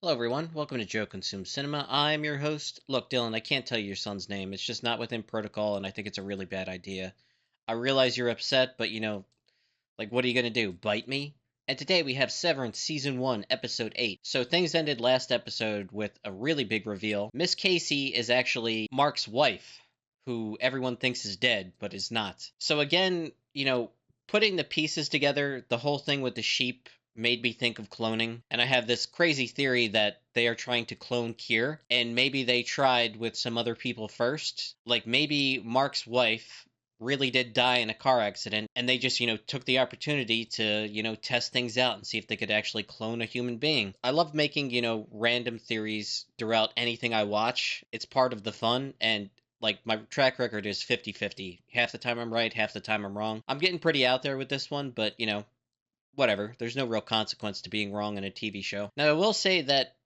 Hello, everyone. Welcome to Joe Consumes Cinema. I'm your host. Look, Dylan, I can't tell you your son's name. It's just not within protocol, and I think it's a really bad idea. I realize you're upset, but like, what are you going to do? Bite me? And today we have Severance Season 1, Episode 8. So things ended last episode with a really big reveal. Miss Casey is actually Mark's wife, who everyone thinks is dead, but is not. So again, putting the pieces together, the whole thing with the sheep made me think of cloning. And I have this crazy theory that they are trying to clone Kier, and maybe they tried with some other people first. Like maybe Mark's wife really did die in a car accident, and they just, took the opportunity to, test things out and see if they could actually clone a human being. I love making, random theories throughout anything I watch. It's part of the fun, and like my track record is 50-50. Half the time I'm right, half the time I'm wrong. I'm getting pretty out there with this one, but whatever. There's no real consequence to being wrong in a TV show. Now, I will say that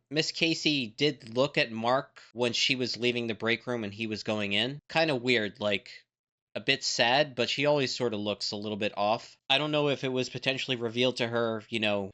Miss Casey did look at Mark when she was leaving the break room and he was going in. Kind of weird, like a bit sad, but she always sort of looks a little bit off. I don't know if it was potentially revealed to her,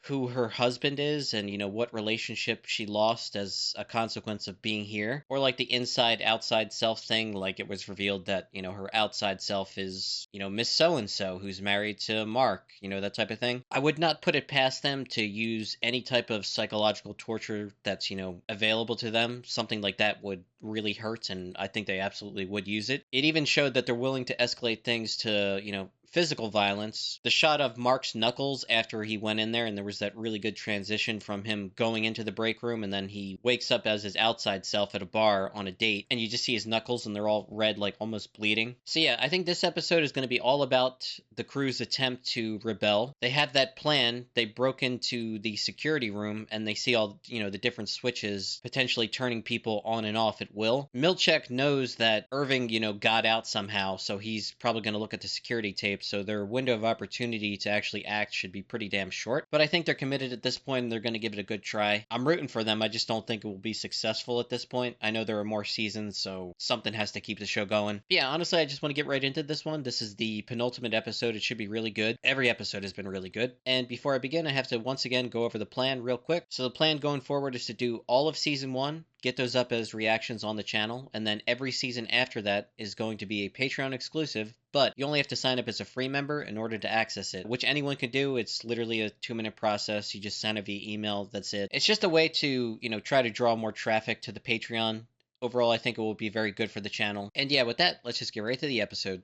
who her husband is and, what relationship she lost as a consequence of being here, or like the inside outside self thing, like it was revealed that, her outside self is, Miss So and so who's married to Mark, that type of thing. I would not put it past them to use any type of psychological torture that's, available to them. Something like that would really hurt, and I think they absolutely would use it. It even showed that they're willing to escalate things to, physical violence. The shot of Mark's knuckles after he went in there, and there was that really good transition from him going into the break room, and then he wakes up as his outside self at a bar on a date, and you just see his knuckles, and they're all red, like almost bleeding. So yeah, I think this episode is going to be all about the crew's attempt to rebel. They have that plan. They broke into the security room, and they see all, the different switches potentially turning people on and off at will. Milchek knows that Irving, got out somehow, so he's probably going to look at the security tape, so their window of opportunity to actually act should be pretty damn short. But I think they're committed at this point, and they're going to give it a good try. I'm rooting for them. I just don't think it will be successful at this point. I know there are more seasons, so something has to keep the show going. But yeah, honestly, I just want to get right into this one. This is the penultimate episode. It should be really good. Every episode has been really good. And before I begin, I have to once again go over the plan real quick. So the plan going forward is to do all of season 1, get those up as reactions on the channel, and then every season after that is going to be a Patreon exclusive, but you only have to sign up as a free member in order to access it, which anyone can do. It's literally a 2-minute process. You just sign up via email. That's it. It's just a way to, try to draw more traffic to the Patreon. Overall, I think it will be very good for the channel. And yeah, with that, let's just get right to the episode.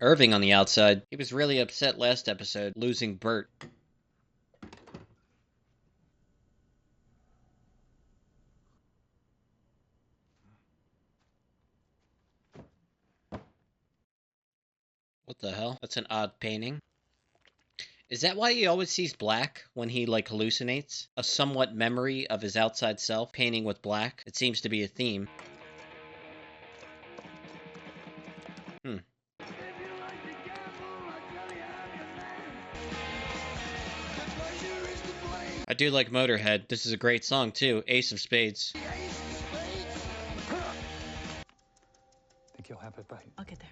Irving on the outside. He was really upset last episode, losing Bert. What the hell? That's an odd painting. Is that why he always sees black when he, like, hallucinates? A somewhat memory of his outside self painting with black? It seems to be a theme. Hmm. I do like Motorhead. This is a great song, too. Ace of Spades. Think you'll have it right. I'll get there.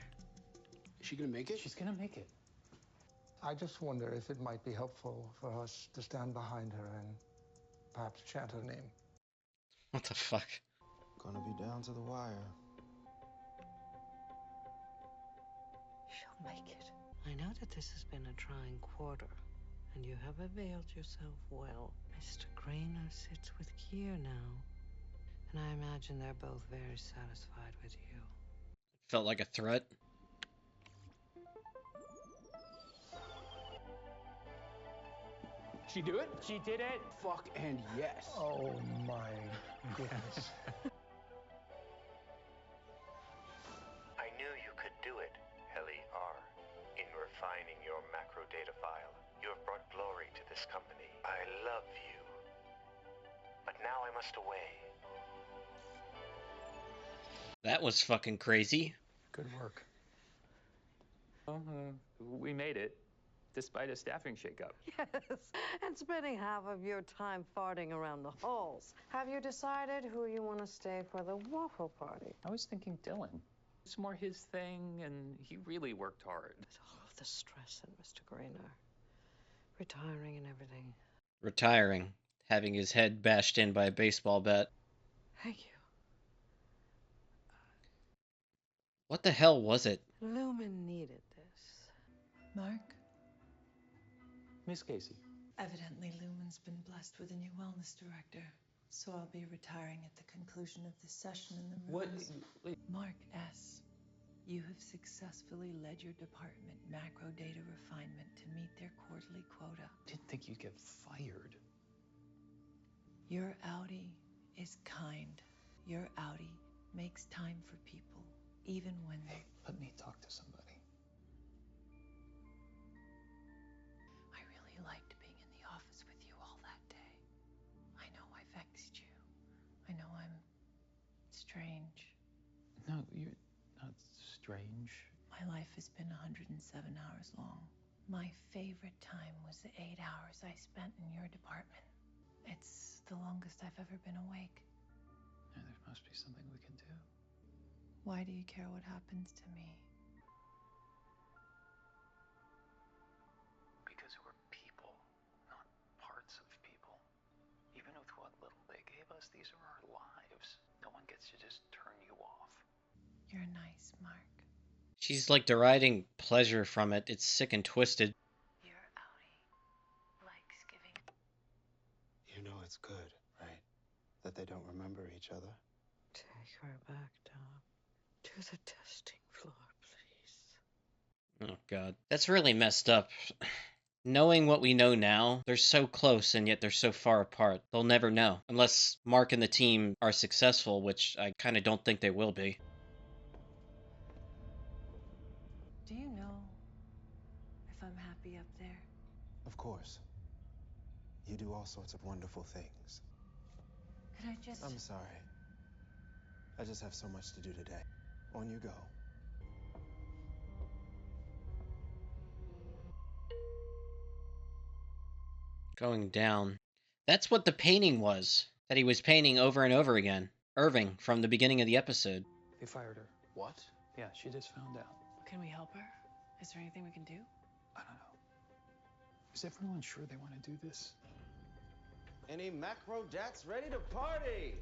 Is she gonna make it? She's gonna make it. I just wonder if it might be helpful for us to stand behind her and perhaps chant her name. What the fuck? Gonna be down to the wire. She'll make it. I know that this has been a trying quarter, and you have availed yourself well. Mr. Grainer sits with Kier now, and I imagine they're both very satisfied with you. Felt like a threat. She do it? She did it. Fuck and yes. Oh my goodness. I knew you could do it, Heli R. In refining your macro data file, you have brought glory to this company. I love you. But now I must away. That was fucking crazy. Good work. Well, we made it, despite a staffing shakeup. Yes, and spending half of your time farting around the halls. Have you decided who you want to stay for the waffle party? I was thinking Dylan. It's more his thing, and he really worked hard. With all of the stress and Mr. Grainer, retiring and everything. Retiring. having his head bashed in by a baseball bat. Thank you. What the hell was it? Lumen needed this. Mark? Miss Casey. Evidently, Lumen's been blessed with a new wellness director, so I'll be retiring at the conclusion of this session in the What? rooms. Mark S., you have successfully led your department, macro data refinement, to meet their quarterly quota. Didn't think you'd get fired. Your Audi is kind. Your Audi makes time for people, even when Hey, let me talk to somebody. I really liked being in the office with you all that day. I know I vexed you. I know I'm strange. No, you're not strange. My life has been 107 hours long. My favorite time was the 8 hours I spent in your department. It's the longest I've ever been awake. Yeah, there must be something we can do. Why do you care what happens to me? Because we're people, not parts of people. Even with what little they gave us, these are our lives. No one gets to just turn you off. You're nice, Mark. She's like deriding pleasure from it. It's sick and twisted. Your Audi likes giving. You know it's good, right? That they don't remember each other. Take her back down to the testing floor, please. Oh god. That's really messed up. Knowing what we know now, they're so close and yet they're so far apart. They'll never know. Unless Mark and the team are successful, which I kind of don't think they will be. Do you know if I'm happy up there? Of course. You do all sorts of wonderful things. Could I just... I'm sorry. I just have so much to do today. On you go. Going down. That's what the painting was. That he was painting over and over again. Irving, from the beginning of the episode. They fired her. What? Yeah, she just found out. Can we help her? Is there anything we can do? I don't know. Is everyone sure they want to do this? Any macro jats ready to party?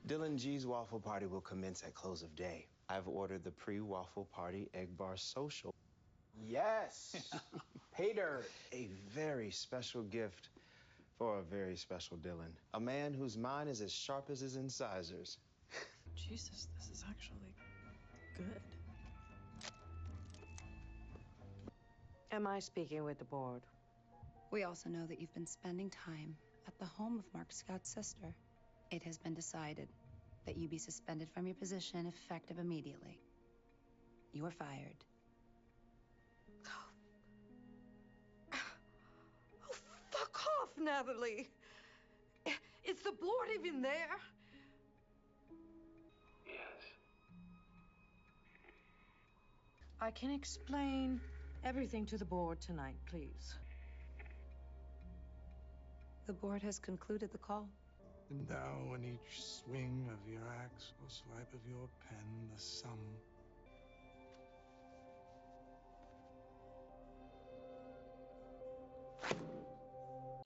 Dylan G's waffle party will commence at close of day. I've ordered the pre-waffle party egg bar social. Yes! Hater! A very special gift for a very special Dylan. A man whose mind is as sharp as his incisors. Jesus, this is actually good. Am I speaking with the board? We also know that you've been spending time at the home of Mark Scott's sister. It has been decided that you be suspended from your position effective immediately. You are fired. Oh, fuck off, Natalie! Is the board even there? Yes. I can explain everything to the board tonight, please. The board has concluded the call. And now in each swing of your axe or swipe of your pen, the sum.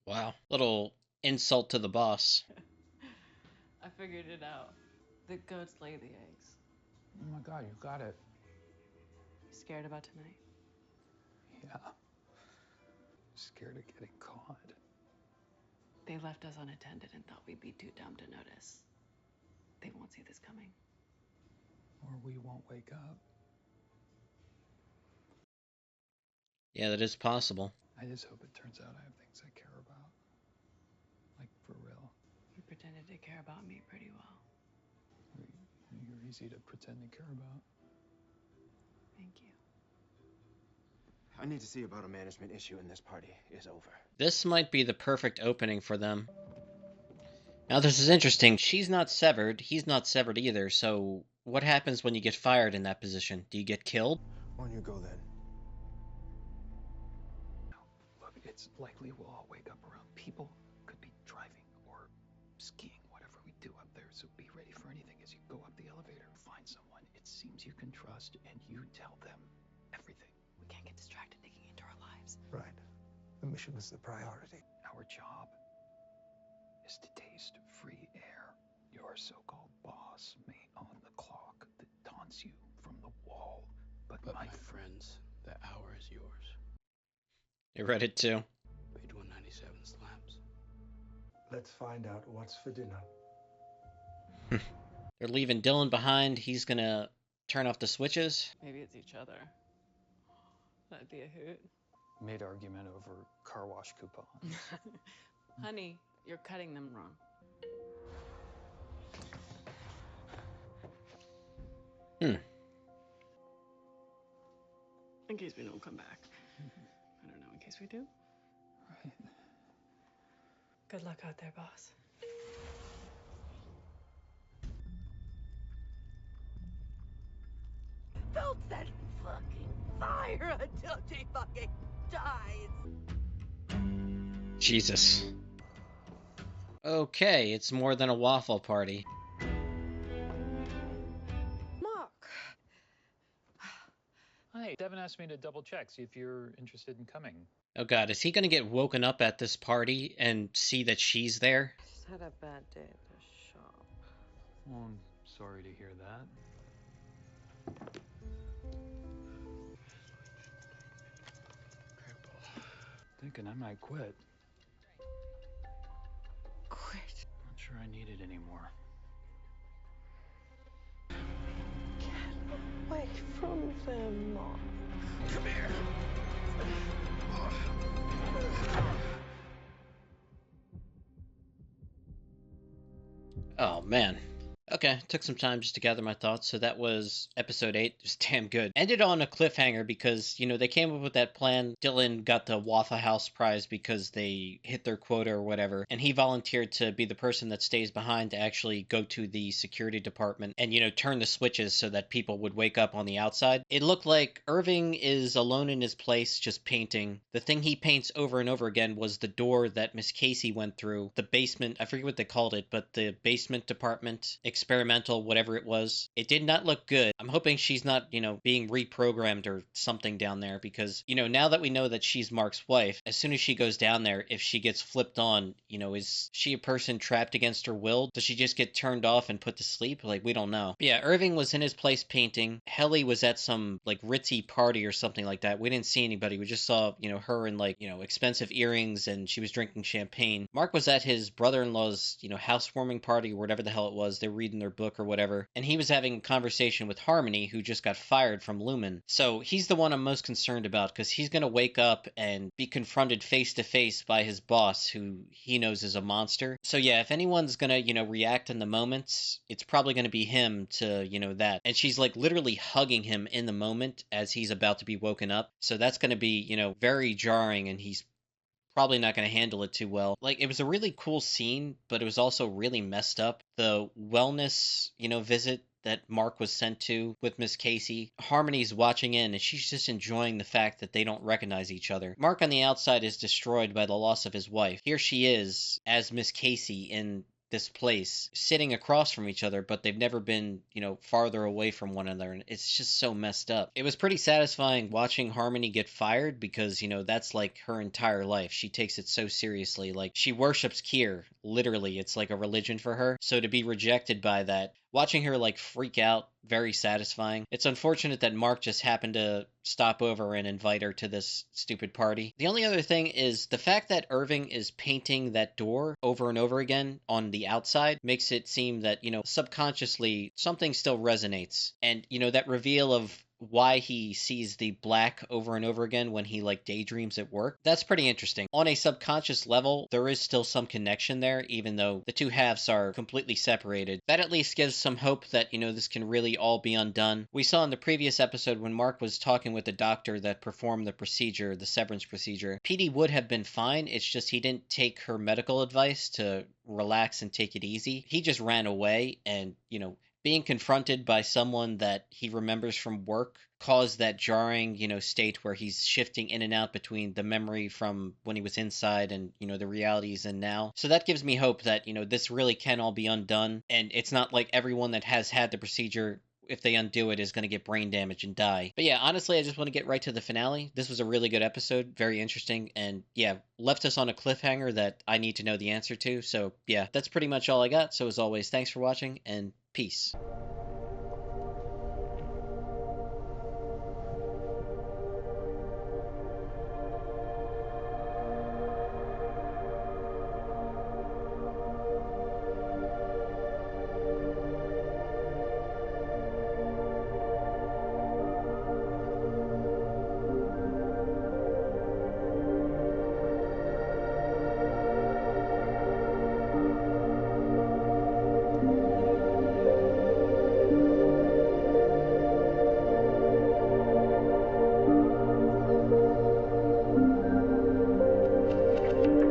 Wow. Little insult to the boss. I figured it out. The goats lay the eggs. Oh my god, you got it. You scared about tonight? Yeah. Scared of getting caught. They left us unattended and thought we'd be too dumb to notice. They won't see this coming. Or we won't wake up. Yeah, that is possible. I just hope it turns out I have things I care about. Like, for real. You pretended to care about me pretty well. You're easy to pretend to care about. Thank you. I need to see about a management issue and this party is over. This might be the perfect opening for them. Now, this is interesting. She's not severed. He's not severed either. So, what happens when you get fired in that position? Do you get killed? On you go then. Look, it's likely we'll all wake up around people. Could be driving or skiing, whatever we do up there. So be ready for anything as you go up the elevator. Find someone it seems you can trust and you tell them everything. We can't get distracted digging into our lives. Right. The mission is the priority. Our job is to taste free air. Your so-called boss may own the clock that taunts you from the wall, but my friends, the hour is yours. I read it too. Page 197 slabs. Let's find out what's for dinner. They're leaving Dylan behind. He's gonna turn off the switches. Maybe it's each other. That'd be a hoot. mid argument over car wash coupons. Honey, you're cutting them wrong. In case we don't come back. I don't know, in case we do. Right. Good luck out there, boss. Don't set fucking fire until she fucking dies. Jesus. Okay, it's more than a waffle party. Mark. Hi, Devin asked me to double check, see if you're interested in coming. Oh god, is he gonna get woken up at this party and see that she's there? Just had a bad day at the shop. Well, I'm sorry to hear that. Thinking I might quit. Quit. Not sure I need it anymore. Get away from them, Mark. Come here. Oh man. Okay, took some time just to gather my thoughts. So that was episode 8. It was damn good. Ended on a cliffhanger because, they came up with that plan. Dylan got the Waffle House prize because they hit their quota or whatever. And he volunteered to be the person that stays behind to actually go to the security department and, turn the switches so that people would wake up on the outside. It looked like Irving is alone in his place just painting. The thing he paints over and over again was the door that Miss Casey went through. The basement, I forget what they called it, but the basement department, experimental, whatever it was. It did not look good. I'm hoping she's not, being reprogrammed or something down there because, now that we know that she's Mark's wife, as soon as she goes down there, if she gets flipped on, is she a person trapped against her will? Does she just get turned off and put to sleep? Like, we don't know. But yeah, Irving was in his place painting. Helly was at some, ritzy party or something like that. We didn't see anybody. We just saw, her in, expensive earrings and she was drinking champagne. Mark was at his brother-in-law's, housewarming party or whatever the hell it was. They were reading their book or whatever, and he was having a conversation with Harmony, who just got fired from Lumen. So he's the one I'm most concerned about because he's going to wake up and be confronted face to face by his boss, who he knows is a monster. So yeah, if anyone's going to, react in the moments, it's probably going to be him to, that. And she's literally hugging him in the moment as he's about to be woken up. So that's going to be, very jarring, and he's probably not going to handle it too well. It was a really cool scene, but it was also really messed up. The wellness, visit that Mark was sent to with Miss Casey. Harmony's watching in, and she's just enjoying the fact that they don't recognize each other. Mark on the outside is destroyed by the loss of his wife. Here she is as Miss Casey in this place, sitting across from each other, but they've never been, farther away from one another, and it's just so messed up. It was pretty satisfying watching Harmony get fired because, that's her entire life. She takes it so seriously. She worships Kier, literally. It's like a religion for her. So to be rejected by that, watching her freak out, very satisfying. It's unfortunate that Mark just happened to stop over and invite her to this stupid party. The only other thing is the fact that Irving is painting that door over and over again on the outside makes it seem that, subconsciously something still resonates. And, that reveal of why he sees the black over and over again when he daydreams at work. That's pretty interesting. On a subconscious level, there is still some connection there, even though the two halves are completely separated. That at least gives some hope that, this can really all be undone. We saw in the previous episode when Mark was talking with the doctor that performed the procedure, the severance procedure, Petey would have been fine. It's just he didn't take her medical advice to relax and take it easy. He just ran away and, being confronted by someone that he remembers from work caused that jarring, state where he's shifting in and out between the memory from when he was inside and, the reality he's in now. So that gives me hope that, this really can all be undone. And it's not like everyone that has had the procedure if they undo it, is going to get brain damage and die. But yeah, honestly, I just want to get right to the finale. This was a really good episode, very interesting, and yeah, left us on a cliffhanger that I need to know the answer to. So yeah, that's pretty much all I got. So as always, thanks for watching, and peace.